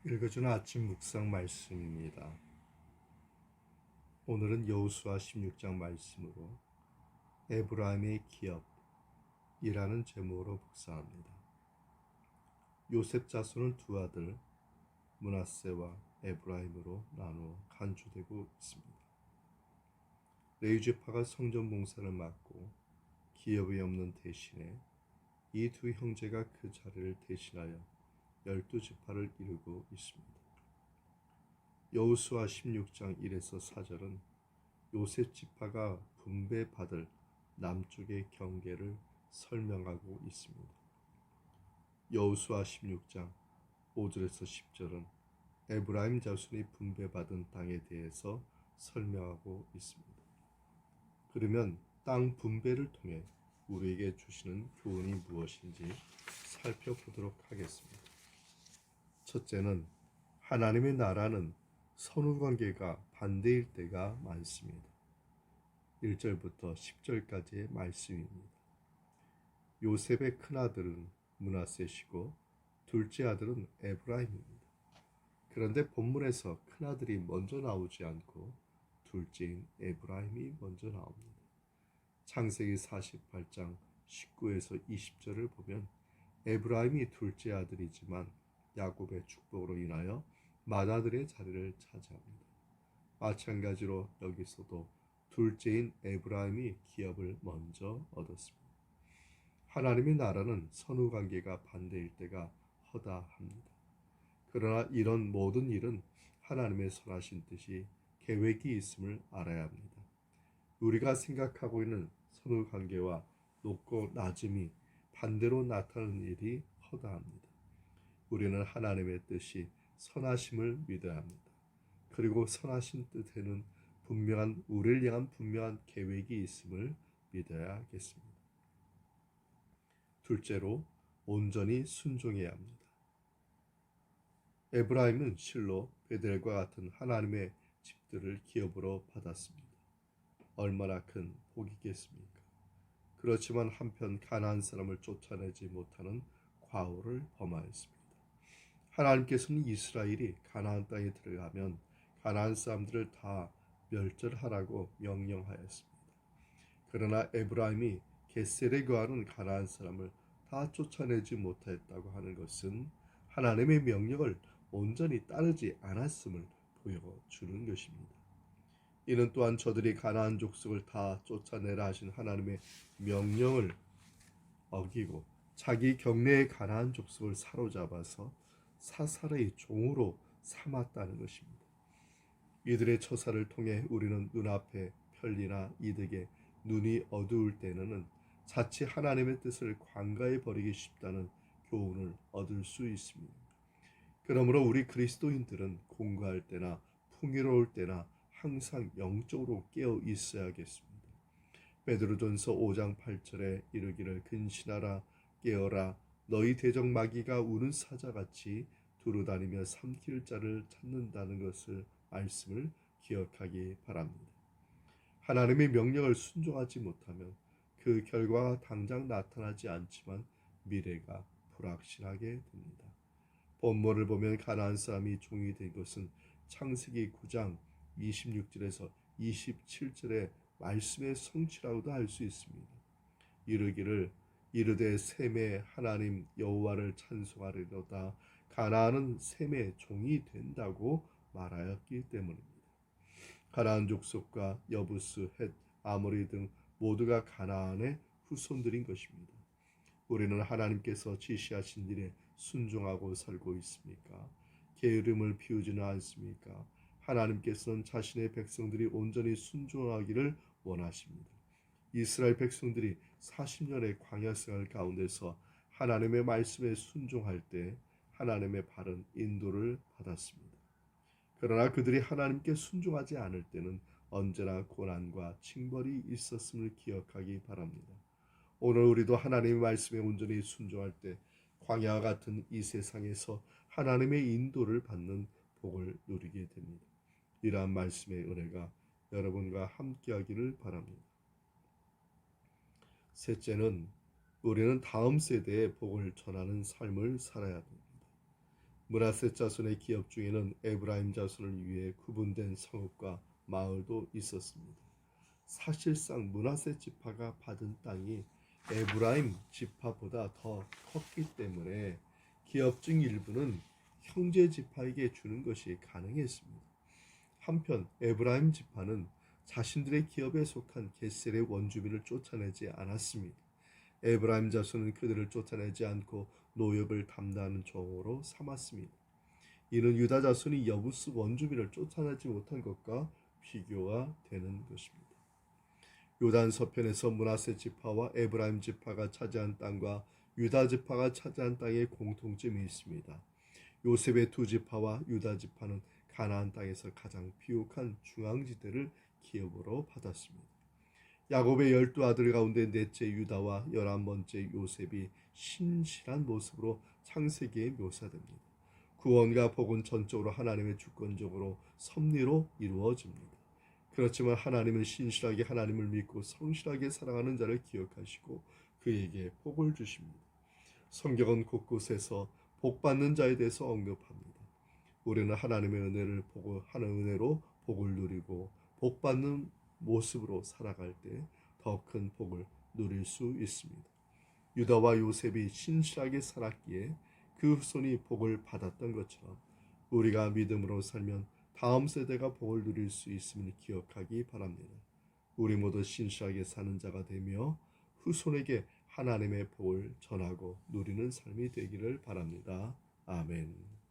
읽어주는 아침 묵상 말씀입니다. 오늘은 여호수아 16장 말씀으로 에브라임의 기업이라는 제목으로 묵상합니다. 요셉 자손은 두 아들 므낫세와 에브라임으로 나누어 간주되고 있습니다. 레위지파가 성전 봉사를 맡고 기업이 없는 대신에 이 두 형제가 그 자리를 대신하여 12지파를 이루고 있습니다. 여호수아 16장 1에서 4절은 요셉 지파가 분배받을 남쪽의 경계를 설명하고 있습니다. 여호수아 16장 5절에서 10절은 에브라임 자손이 분배받은 땅에 대해서 설명하고 있습니다. 그러면 땅 분배를 통해 우리에게 주시는 교훈이 무엇인지 살펴보도록 하겠습니다. 첫째는 하나님의 나라는 선후관계가 반대일 때가 많습니다. 1절부터 10절까지의 말씀입니다. 요셉의 큰아들은 므낫세시고 둘째 아들은 에브라임입니다. 그런데 본문에서 큰아들이 먼저 나오지 않고 둘째인 에브라임이 먼저 나옵니다. 창세기 48장 19에서 20절을 보면 에브라임이 둘째 아들이지만 야곱의 축복으로 인하여 맏아들의 자리를 차지합니다. 마찬가지로 여기서도 둘째인 에브라임이 기업을 먼저 얻었습니다. 하나님의 나라는 선후관계가 반대일 때가 허다합니다. 그러나 이런 모든 일은 하나님의 선하신 뜻이 계획이 있음을 알아야 합니다. 우리가 생각하고 있는 선후관계와 높고 낮음이 반대로 나타나는 일이 허다합니다. 우리는 하나님의 뜻이 선하심을 믿어야 합니다. 그리고 선하신 뜻에는 우리를 향한 분명한 계획이 있음을 믿어야겠습니다. 둘째로 온전히 순종해야 합니다. 에브라임은 실로 베델과 같은 하나님의 집들을 기업으로 받았습니다. 얼마나 큰 복이겠습니까? 그렇지만 한편 가나안 사람을 쫓아내지 못하는 과오를 범하였습니다. 하나님께서는 이스라엘이 가나안 땅에 들어가면 가나안 사람들을 다 멸절하라고 명령하였습니다. 그러나 에브라임이 겟셀에 거하는 가나안 사람을 다 쫓아내지 못했다고 하는 것은 하나님의 명령을 온전히 따르지 않았음을 보여주는 것입니다. 이는 또한 저들이 가나안 족속을 다 쫓아내라 하신 하나님의 명령을 어기고 자기 경내의 가나안 족속을 사로잡아서 사사의 종으로 삼았다는 것입니다. 이들의 처사를 통해 우리는 눈앞의 편리나 이득에 눈이 어두울 때는 자칫 하나님의 뜻을 관가에 버리기 쉽다는 교훈을 얻을 수 있습니다. 그러므로 우리 그리스도인들은 공부할 때나 풍요로울 때나 항상 영적으로 깨어 있어야겠습니다. 베드로전서 5장 8절에 이르기를 근신하라 깨어라 너희 대적 마귀가 우는 사자같이 두루다니며 삼킬 자를 찾는다는 것을 말씀을 기억하기 바랍니다. 하나님의 명령을 순종하지 못하면 그 결과가 당장 나타나지 않지만 미래가 불확실하게 됩니다. 본문을 보면 가나안 사람이 종이 된 것은 창세기 9장 26절에서 27절의 말씀의 성취라고도 할 수 있습니다. 이르되 셈의 하나님 여호와를 찬송하리로다 가나안은 셈의 종이 된다고 말하였기 때문입니다. 가나안 족속과 여부스, 헷, 아모리 등 모두가 가나안의 후손들인 것입니다. 우리는 하나님께서 지시하신 일에 순종하고 살고 있습니까? 게으름을 피우지는 않습니까? 하나님께서는 자신의 백성들이 온전히 순종하기를 원하십니다. 이스라엘 백성들이 40년의 광야 생활 가운데서 하나님의 말씀에 순종할 때 하나님의 바른 인도를 받았습니다. 그러나 그들이 하나님께 순종하지 않을 때는 언제나 고난과 징벌이 있었음을 기억하기 바랍니다. 오늘 우리도 하나님의 말씀에 온전히 순종할 때 광야와 같은 이 세상에서 하나님의 인도를 받는 복을 누리게 됩니다. 이러한 말씀의 은혜가 여러분과 함께하기를 바랍니다. 셋째는 우리는 다음 세대에 복을 전하는 삶을 살아야 합니다. 므낫세 자손의 기업 중에는 에브라임 자손을 위해 구분된 성읍과 마을도 있었습니다. 사실상 므낫세 지파가 받은 땅이 에브라임 지파보다 더 컸기 때문에 기업 중 일부는 형제 지파에게 주는 것이 가능했습니다. 한편 에브라임 지파는 자신들의 기업에 속한 겟셀의 원주민을 쫓아내지 않았습니다. 에브라임 자손은 그들을 쫓아내지 않고 노역을 담당하는 종으로 삼았습니다. 이는 유다 자손이 여부스 원주민을 쫓아내지 못한 것과 비교가 되는 것입니다. 요단 서편에서 므낫세 지파와 에브라임 지파가 차지한 땅과 유다 지파가 차지한 땅에 공통점이 있습니다. 요셉의 두 지파와 유다 지파는 가나안 땅에서 가장 비옥한 중앙지대를 기업으로 받았습니다. 야곱의 12아들 가운데 넷째 유다와 11번째 요셉이 신실한 모습으로 창세기에 묘사됩니다. 구원과 복은 전적으로 하나님의 주권적으로 섭리로 이루어집니다. 그렇지만 하나님은 신실하게 하나님을 믿고 성실하게 사랑하는 자를 기억하시고 그에게 복을 주십니다. 성경은 곳곳에서 복받는 자에 대해서 언급합니다. 우리는 하나님의 은혜를 보고 하는 은혜로 복을 누리고 복받는 모습으로 살아갈 때 더 큰 복을 누릴 수 있습니다. 유다와 요셉이 신실하게 살았기에 그 후손이 복을 받았던 것처럼 우리가 믿음으로 살면 다음 세대가 복을 누릴 수 있음을 기억하기 바랍니다. 우리 모두 신실하게 사는 자가 되며 후손에게 하나님의 복을 전하고 누리는 삶이 되기를 바랍니다. 아멘.